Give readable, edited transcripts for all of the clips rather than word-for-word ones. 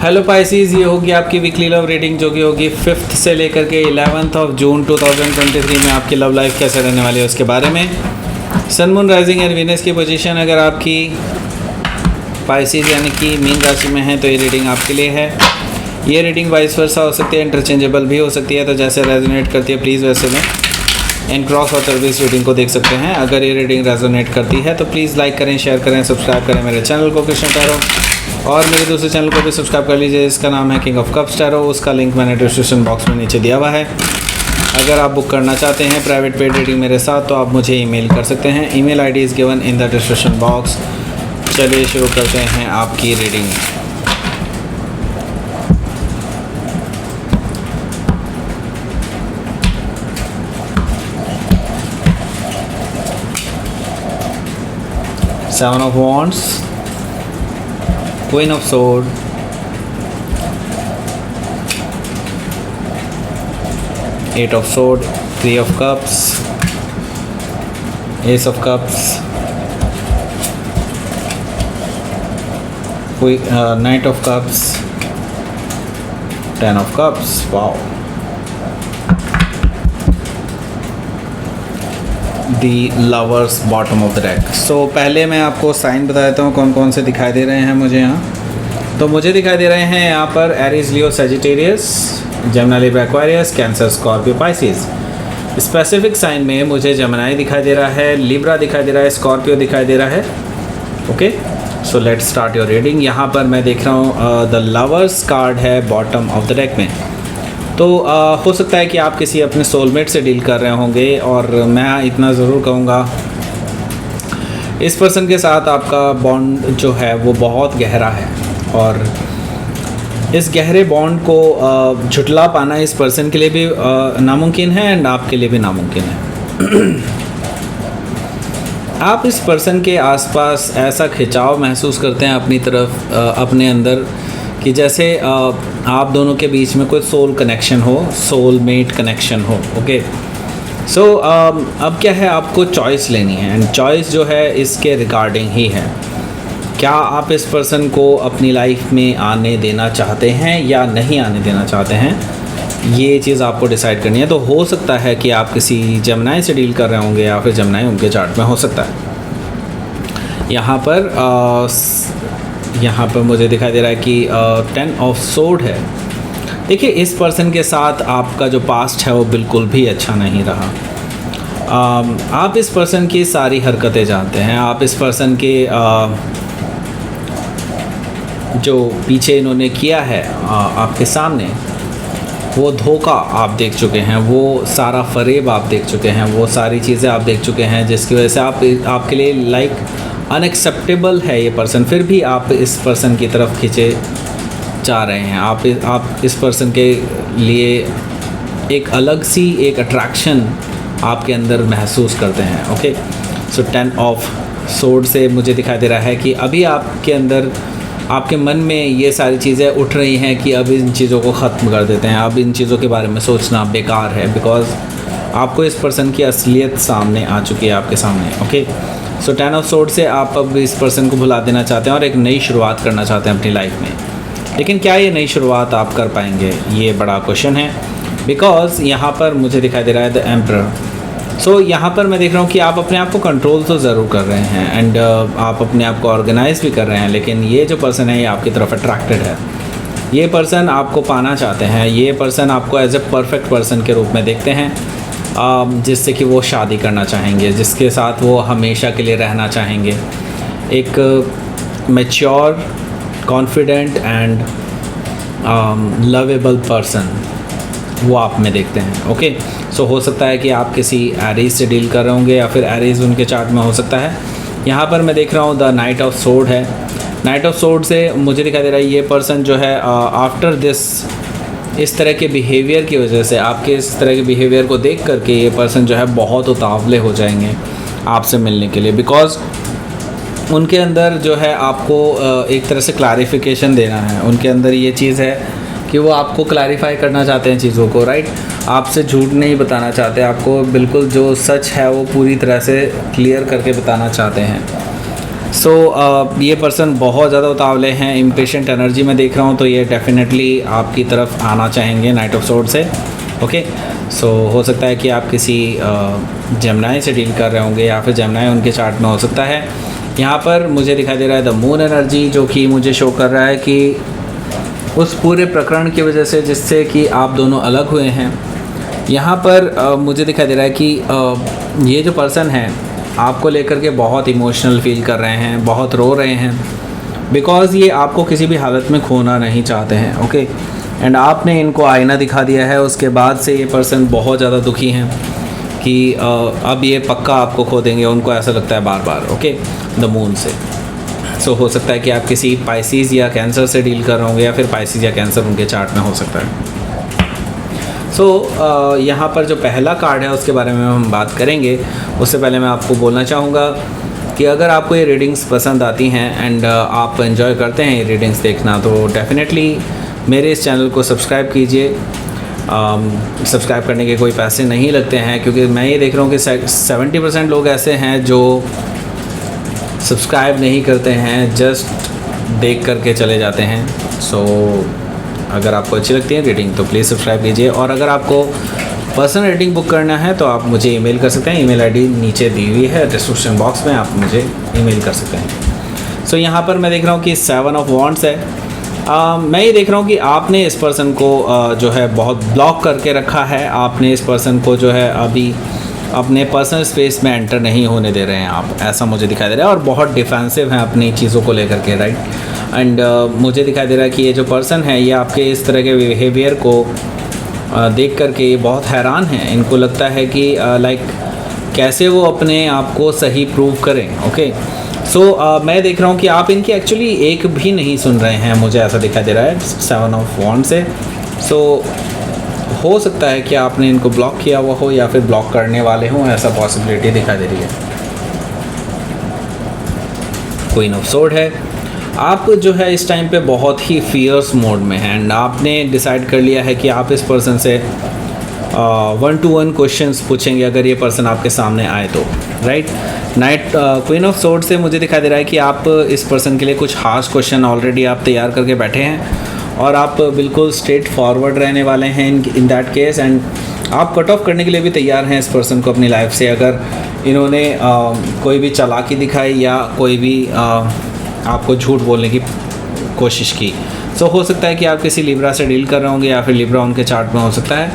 Hello Pisces, ये होगी आपकी वीकली लव रीडिंग जो कि होगी 5th से लेकर के 11th ऑफ जून 2023 में आपकी लव लाइफ कैसे रहने वाली है उसके बारे में। Sun moon rising and Venus की पोजीशन अगर आपकी पाइसीज यानी कि मीन राशि में है तो ये रीडिंग आपके लिए है। ये रीडिंग वाइस वर्सा हो सकती है, इंटरचेंजेबल भी हो सकती है, तो जैसे रेजोनेट करती है प्लीज़ वैसे में इन क्रॉस वाटर भी इस रीडिंग को देख सकते हैं। अगर ये रीडिंग रेजोनेट करती है तो प्लीज़ लाइक करें, शेयर करें, सब्सक्राइब करें मेरे चैनल को कृष्ण टैरो, और मेरे दूसरे चैनल को भी सब्सक्राइब कर लीजिए, इसका नाम है किंग ऑफ कप्स टैरो। उसका लिंक मैंने डिस्क्रिप्शन बॉक्स में नीचे दिया हुआ है। अगर आप बुक करना चाहते हैं प्राइवेट पेड रीडिंग मेरे साथ तो आप मुझे ईमेल कर सकते हैं। Email ID is given in the description box. चलिए शुरू करते हैं आपकी reading. Seven of Wands, Queen of Swords, Eight of Swords, Three of Cups, Ace of Cups, Knight of Cups, Ten of Cups. Wow. The lovers bottom of the deck. So पहले मैं आपको sign बता देता हूँ कौन कौन से दिखाई दे रहे हैं मुझे यहाँ। तो मुझे दिखाई दे रहे हैं यहाँ पर Aries, Leo, Sagittarius, Gemini, Libra, Aquarius, Cancer, Scorpio, Pisces. Specific sign में मुझे जेमिनी दिखाई दे रहा है, लिब्रा दिखाई दे रहा है, स्कॉर्पियो दिखाई दे रहा है। Okay, so let's start your reading. यहाँ पर मैं देख रहा हूँ द लवर्स कार्ड है बॉटम ऑफ द डेक में। तो हो सकता है कि आप किसी अपने सोलमेट से डील कर रहे होंगे, और मैं इतना ज़रूर कहूँगा इस पर्सन के साथ आपका बॉन्ड जो है वो बहुत गहरा है, और इस गहरे बॉन्ड को झुटला पाना इस पर्सन के लिए भी नामुमकिन है एंड आपके लिए भी नामुमकिन है। आप इस पर्सन के आसपास ऐसा खिंचाव महसूस करते हैं अपनी तरफ, अपने अंदर, कि जैसे आप दोनों के बीच में कोई सोल कनेक्शन हो, सोलमेट कनेक्शन हो। ओके, सो अब क्या है, आपको चॉइस लेनी है, एंड चॉइस जो है इसके रिगार्डिंग ही है। क्या आप इस पर्सन को अपनी लाइफ में आने देना चाहते हैं या नहीं आने देना चाहते हैं, ये चीज़ आपको डिसाइड करनी है। तो हो सकता है कि आप किसी जेमिनी से डील कर रहे होंगे, या फिर जेमिनी उनके चार्ट में हो सकता है। यहाँ पर मुझे दिखाई दे रहा है कि 10 ऑफ सोर्ड है। देखिए, इस पर्सन के साथ आपका जो पास्ट है वो बिल्कुल भी अच्छा नहीं रहा। आप इस पर्सन की सारी हरकतें जानते हैं। आप इस पर्सन के जो पीछे इन्होंने किया है आपके सामने, वो धोखा आप देख चुके हैं, वो सारा फरेब आप देख चुके हैं, वो सारी चीज़ें आप देख चुके हैं जिसकी वजह से आपके लिए लाइक अनएक्सेप्टेबल है ये पर्सन। फिर भी आप इस पर्सन की तरफ खींचे जा रहे हैं। आप इस पर्सन के लिए एक अलग सी एक अट्रैक्शन आपके अंदर महसूस करते हैं। ओके, सो 10 ऑफ सोर्ड से मुझे दिखाई दे रहा है कि अभी आपके अंदर, आपके मन में ये सारी चीज़ें उठ रही हैं कि अब इन चीज़ों को ख़त्म कर देते हैं, अब इन चीज़ों के बारे में सोचना बेकार है, बिकॉज़ आपको इस पर्सन की असलियत सामने आ चुकी है आपके सामने। ओके, सो 10 ऑफ सोर्ड से आप अब इस पर्सन को भुला देना चाहते हैं और एक नई शुरुआत करना चाहते हैं अपनी लाइफ में। लेकिन क्या ये नई शुरुआत आप कर पाएंगे, ये बड़ा क्वेश्चन है, बिकॉज़ यहाँ पर मुझे दिखाई दे रहा है द एम्परर। सो यहाँ पर मैं देख रहा हूँ कि आप अपने आप को कंट्रोल तो ज़रूर कर रहे हैं, एंड आप अपने आप को ऑर्गेनाइज भी कर रहे हैं, लेकिन ये जो पर्सन है ये आपकी तरफ अट्रैक्टेड है। ये पर्सन आपको पाना चाहते हैं, ये पर्सन आपको एज ए परफेक्ट पर्सन के रूप में देखते हैं, जिससे कि वो शादी करना चाहेंगे, जिसके साथ वो हमेशा के लिए रहना चाहेंगे। एक mature, confident and lovable person वो आप में देखते हैं। ओके, सो हो सकता है कि आप किसी एरीज से डील कर रहे होंगे, या फिर एरीज उनके चार्ट में हो सकता है। यहाँ पर मैं देख रहा हूँ द नाइट ऑफ सोर्ड है। नाइट ऑफ सोर्ड से मुझे दिखाई दे रहा है ये पर्सन जो है आफ्टर दिस, इस तरह के बिहेवियर की वजह से, आपके इस तरह के बिहेवियर को देख करके ये पर्सन जो है बहुत उतावले हो जाएंगे आपसे मिलने के लिए, बिकॉज़ उनके अंदर जो है आपको एक तरह से क्लैरिफिकेशन देना है। उनके अंदर ये चीज़ है कि वो आपको क्लैरिफाई करना चाहते हैं चीज़ों को, राइट। आपसे झूठ नहीं बताना चाहते, आपको बिल्कुल जो सच है वो पूरी तरह से क्लियर करके बताना चाहते हैं। ये पर्सन बहुत ज़्यादा उतावले हैं, इम्पेशेंट एनर्जी में देख रहा हूँ, तो ये डेफिनेटली आपकी तरफ आना चाहेंगे नाइट ऑफ सोर्ड से। ओके, सो हो सकता है कि आप किसी जेमिनी से डील कर रहे होंगे या फिर जेमिनी उनके चार्ट में हो सकता है। यहाँ पर मुझे दिखाई दे रहा है द मून एनर्जी, जो कि मुझे शो कर रहा है कि उस पूरे प्रकरण की वजह से जिससे कि आप दोनों अलग हुए हैं, यहाँ पर मुझे दिखाई दे रहा है कि ये जो पर्सन है आपको लेकर के बहुत इमोशनल फील कर रहे हैं, बहुत रो रहे हैं, बिकॉज़ ये आपको किसी भी हालत में खोना नहीं चाहते हैं। ओके, एंड आपने इनको आईना दिखा दिया है, उसके बाद से ये पर्सन बहुत ज़्यादा दुखी हैं कि अब ये पक्का आपको खो देंगे, उनको ऐसा लगता है बार बार। ओके, द मून से। सो हो सकता है कि आप किसी पाइसिस या कैंसर से डील कर रहे होंगे, या फिर पाइसिस या कैंसर उनके चार्ट में हो सकता है। यहाँ पर जो पहला कार्ड है उसके बारे में हम बात करेंगे। उससे पहले मैं आपको बोलना चाहूँगा कि अगर आपको ये रीडिंग्स पसंद आती हैं एंड आप एंजॉय करते हैं ये रीडिंग्स देखना, तो डेफिनेटली मेरे इस चैनल को सब्सक्राइब कीजिए। सब्सक्राइब करने के कोई पैसे नहीं लगते हैं, क्योंकि मैं ये देख रहा हूँ कि 70% लोग ऐसे हैं जो सब्सक्राइब नहीं करते हैं, जस्ट देख करके चले जाते हैं। अगर आपको अच्छी लगती है रीडिंग तो प्लीज़ सब्सक्राइब कीजिए, और अगर आपको पर्सनल रीडिंग बुक करना है तो आप मुझे ईमेल कर सकते हैं। ईमेल आईडी नीचे दी हुई है डिस्क्रिप्शन बॉक्स में, आप मुझे ईमेल कर सकते हैं। यहाँ पर मैं देख रहा हूँ कि 7 ऑफ वॉन्ड्स है। मैं ये देख रहा हूँ कि आपने इस पर्सन को जो है बहुत ब्लॉक करके रखा है। आपने इस पर्सन को जो है अभी अपने पर्सनल स्पेस में एंटर नहीं होने दे रहे हैं आप, ऐसा मुझे दिखाई दे रहा है, और बहुत डिफेंसिव हैं अपनी चीज़ों को लेकर के, राइट। एंड मुझे दिखाई दे रहा है कि ये जो पर्सन है ये आपके इस तरह के बिहेवियर को देख करके ये बहुत हैरान हैं। इनको लगता है कि लाइक कैसे वो अपने आप को सही प्रूव करें। ओके, मैं देख रहा हूँ कि आप इनकी एक्चुअली एक भी नहीं सुन रहे हैं, मुझे ऐसा दिखाई दे रहा है 7 ऑफ वॉन्ड से। हो सकता है कि आपने इनको ब्लॉक किया हुआ हो या फिर ब्लॉक करने वाले हों, ऐसा पॉसिबिलिटी दिखाई दे रही है। क्वीन ऑफ सोर्ड है। आप जो है इस टाइम पे बहुत ही फियर्स मोड में हैं, एंड आपने डिसाइड कर लिया है कि आप इस पर्सन से 1-to-1 क्वेश्चंस पूछेंगे अगर ये पर्सन आपके सामने आए तो, राइट। क्वीन ऑफ सोर्ड से मुझे दिखाई दे रहा है कि आप इस पर्सन के लिए कुछ हार्श क्वेश्चन ऑलरेडी आप तैयार करके बैठे हैं, और आप बिल्कुल स्ट्रेट फॉरवर्ड रहने वाले हैं इन दैट केस, एंड आप कट ऑफ करने के लिए भी तैयार हैं इस पर्सन को अपनी लाइफ से, अगर इन्होंने कोई भी चालाकी दिखाई या कोई भी आपको झूठ बोलने की कोशिश की। हो सकता है कि आप किसी लिब्रा से डील कर रहे होंगे, या फिर लिब्रा उनके चार्ट में हो सकता है।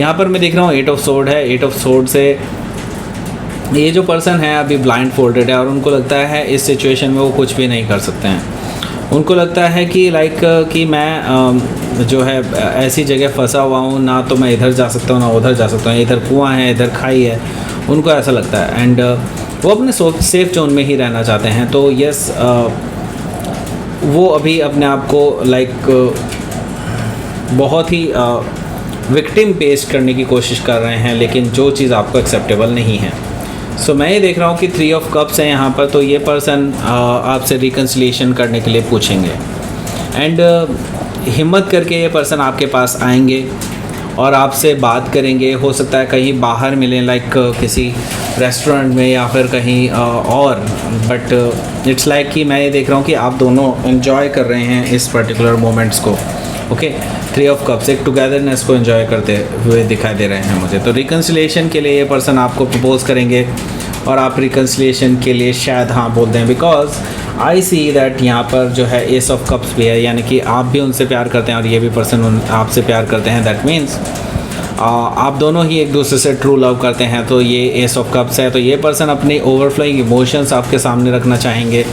यहाँ पर मैं देख रहा हूँ 8 ऑफ सोर्ड है। 8 ऑफ सोर्ड से ये जो पर्सन है अभी ब्लाइंड फोल्डेड है, और उनको लगता है इस सिचुएशन में वो कुछ भी नहीं कर सकते हैं। उनको लगता है कि लाइक कि मैं जो है ऐसी जगह फंसा हुआ हूँ, ना तो मैं इधर जा सकता हूँ ना उधर जा सकता हूँ, इधर कुआं है इधर खाई है, उनको ऐसा लगता है, एंड वो अपने सेफ जोन में ही रहना चाहते हैं। तो यस, वो अभी अपने आप को लाइक बहुत ही विक्टिम पेश करने की कोशिश कर रहे हैं, लेकिन जो चीज़ आपको एक्सेप्टेबल नहीं है। मैं ये देख रहा हूँ कि 3 ऑफ कप्स है यहाँ पर, तो ये पर्सन आपसे रिकन्सिलिएशन करने के लिए पूछेंगे, एंड हिम्मत करके ये पर्सन आपके पास आएंगे और आपसे बात करेंगे। हो सकता है कहीं बाहर मिलें, लाइक किसी रेस्टोरेंट में या फिर कहीं और, बट इट्स लाइक कि मैं ये देख रहा हूँ कि आप दोनों एंजॉय कर रहे हैं इस पर्टिकुलर मोमेंट्स को। ओके, 3 ऑफ कप्स एक टुगेदरनेस को एंजॉय करते हुए दिखाई दे रहे हैं मुझे। तो रिकन्सिलिएशन के लिए ये पर्सन आपको प्रपोज करेंगे, और आप रिकन्सिलिएशन के लिए शायद हाँ बोल दें, बिकॉज आई सी दैट यहाँ पर जो है एस ऑफ कप्स भी है, यानी कि आप भी उनसे प्यार करते हैं और ये भी पर्सन आपसे प्यार करते हैं। दैट मीन्स आप दोनों ही एक दूसरे से ट्रू लव करते हैं। तो ये एस ऑफ कप्स है, तो ये पर्सन अपने ओवरफ्लोइंग इमोशंस आपके सामने रखना चाहेंगे,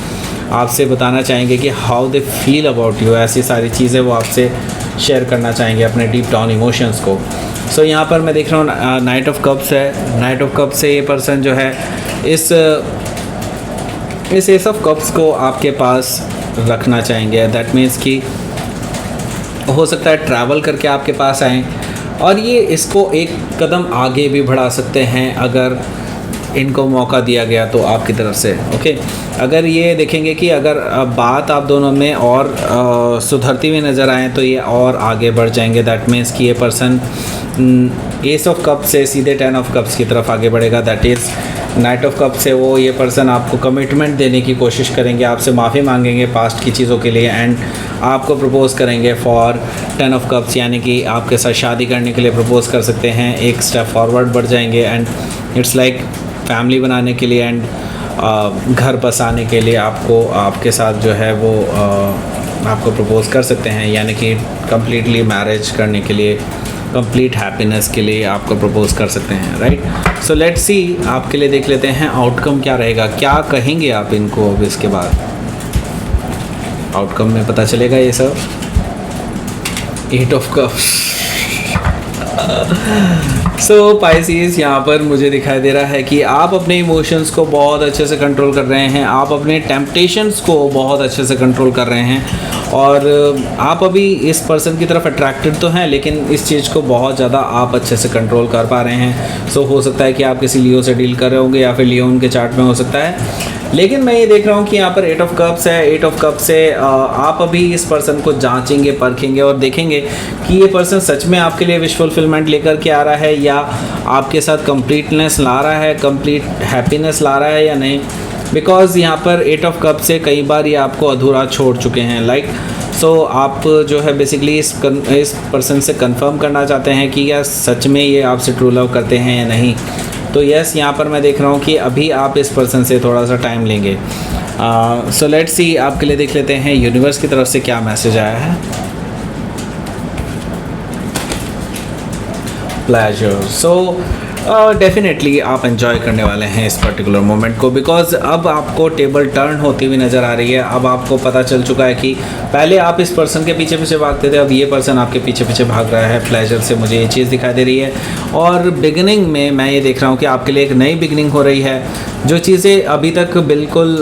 आपसे बताना चाहेंगे कि how they feel about you, ऐसी सारी चीज़ें वो आपसे शेयर करना चाहेंगे अपने डीप डाउन इमोशंस को। यहाँ पर मैं देख रहा हूँ नाइट ऑफ कप्स है। नाइट ऑफ कप्स से ये पर्सन जो है इस एस ऑफ कप्स को आपके पास रखना चाहेंगे। दैट मीन्स कि हो सकता है ट्रैवल करके आपके पास आएँ, और ये इसको एक कदम आगे भी बढ़ा सकते हैं अगर इनको मौका दिया गया तो आपकी तरफ से। ओके, अगर ये देखेंगे कि अगर बात आप दोनों में और सुधरती हुई नज़र आए तो ये और आगे बढ़ जाएंगे। दैट मीन्स कि ये पर्सन एस ऑफ कप से सीधे 10 ऑफ कप्स की तरफ आगे बढ़ेगा। That is night of cup से वो ये पर्सन आपको कमिटमेंट देने की कोशिश करेंगे, आपसे माफ़ी मांगेंगे पास्ट की चीज़ों के लिए, एंड आपको प्रपोज़ करेंगे फॉर 10 ऑफ कप्स, यानी कि आपके साथ शादी करने के लिए प्रपोज़ कर सकते हैं। एक स्टेप फॉरवर्ड बढ़ जाएंगे एंड इट्स लाइक फैमिली बनाने के लिए एंड घर बसाने के लिए आपको आपके साथ जो है वो आपको प्रपोज़ कर सकते हैं, यानी कि कम्प्लीटली मैरिज करने के लिए, कंप्लीट हैप्पीनेस के लिए आपको प्रपोज कर सकते हैं। राइट, सो लेट्स सी, आपके लिए देख लेते हैं आउटकम क्या रहेगा, क्या कहेंगे आप इनको। अब इसके बाद आउटकम में पता चलेगा ये सब। 8 ऑफ कप्स। सो पाइसेस, यहाँ पर मुझे दिखाई दे रहा है कि आप अपने इमोशंस को बहुत अच्छे से कंट्रोल कर रहे हैं, आप अपने टेम्पटेशंस को बहुत अच्छे से कंट्रोल कर रहे हैं, और आप अभी इस पर्सन की तरफ अट्रैक्टेड तो हैं, लेकिन इस चीज़ को बहुत ज़्यादा आप अच्छे से कंट्रोल कर पा रहे हैं। सो हो सकता है कि आप किसी लियो से डील कर रहे होंगे या फिर लियो उनके चार्ट में हो सकता है। लेकिन मैं ये देख रहा हूँ कि यहाँ पर 8 ऑफ कप्स है। 8 ऑफ कप से आप अभी इस पर्सन को जांचेंगे, परखेंगे और देखेंगे कि ये पर्सन सच में आपके लिए विश फुलफिलमेंट लेकर के आ रहा है या आपके साथ कंप्लीटनेस ला रहा है, कंप्लीट हैप्पीनेस ला रहा है या नहीं। बिकॉज़ यहाँ पर 8 ऑफ कप से कई बार ये आपको अधूरा छोड़ चुके हैं। लाइक सो आप जो है बेसिकली इस पर्सन से कंफर्म करना चाहते हैं कि या सच में ये आपसे ट्रू लव करते हैं या नहीं। तो यस, यहाँ पर मैं देख रहा हूँ कि अभी आप इस पर्सन से थोड़ा सा टाइम लेंगे। सो लेट्स सी, आपके लिए देख लेते हैं यूनिवर्स की तरफ से क्या मैसेज आया है। प्लेजर। सो डेफिनेटली आप एंजॉय करने वाले हैं इस पर्टिकुलर मोमेंट को, बिकॉज अब आपको टेबल टर्न होती हुई नज़र आ रही है। अब आपको पता चल चुका है कि पहले आप इस पर्सन के पीछे पीछे भागते थे, अब ये पर्सन आपके पीछे पीछे भाग रहा है। प्लेजर से मुझे ये चीज़ दिखाई दे रही है। और बिगिनिंग में मैं ये देख रहा हूँ कि आपके लिए एक नई बिगिनिंग हो रही है। जो चीज़ें अभी तक बिल्कुल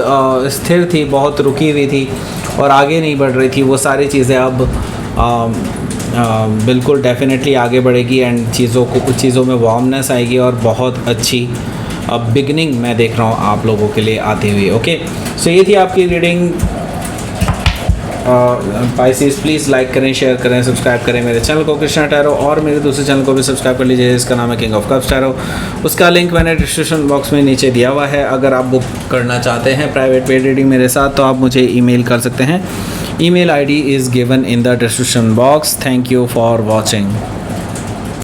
स्थिर थी, बहुत रुकी हुई थी और आगे नहीं बढ़ रही थी, वो सारी चीज़ें अब बिल्कुल डेफिनेटली आगे बढ़ेगी एंड चीज़ों में वार्मनेस आएगी और बहुत अच्छी अब बिगनिंग मैं देख रहा हूँ आप लोगों के लिए आती हुई। ओके, सो ये थी आपकी रीडिंग। पाइसेस, प्लीज़ लाइक करें, शेयर करें, सब्सक्राइब करें मेरे चैनल को कृष्णा टैरो, और मेरे दूसरे चैनल को भी सब्सक्राइब कर लीजिए जिसका नाम है किंग ऑफ कप्स टैरो। उसका लिंक मैंने डिस्क्रिप्शन बॉक्स में नीचे दिया हुआ है। अगर आप बुक करना चाहते हैं प्राइवेट पेड रीडिंग मेरे साथ तो आप मुझे ईमेल कर सकते हैं। Email ID is given in the description box. Thank you for watching.